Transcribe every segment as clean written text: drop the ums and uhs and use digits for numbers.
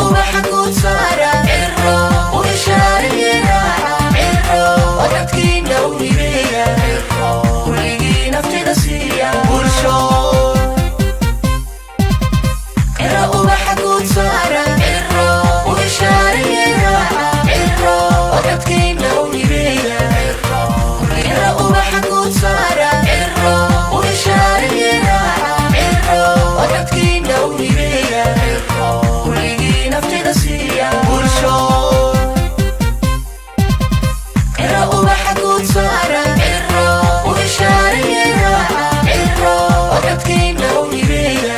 ubaxa guud saara ciro wishaariye raaca ciro wadadkiina u hibeeya ciro kuligii naftida siiya bulsho ciro ubaxa guud saara ciro wishaariye raaca ciro wadadkiina u hibeeya ciro ubaxa guud saara ciro wishaariye raaca ciro wadadkiina u hibeeya kuligii naftida siiya bulsho ciro ubaxa guud saara ciro wishaariye raaca ciro wadadkiina u hibeeya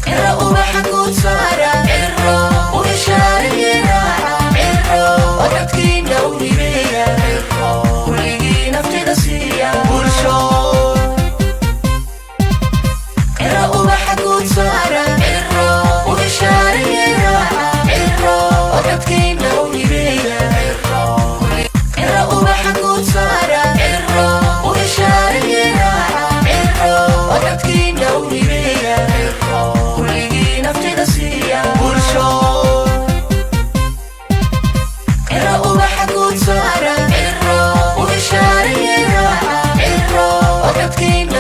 ciro ubaxa guud saara ciro wishaariye raaca ciro wadadkiina u hibeeya kuligii naftida siiya bulsho ciro ubaxa guud saara ciro wishaariye raaca ciro wadadkiina u hibeeya ciro ubaxa guud saara ciro wishaariye raaca ciro wadadkiina u hibeeya kuligii naftida siiya bulsho ciro ubaxa guud saara ciro wishaariye raaca ciro wadadkiina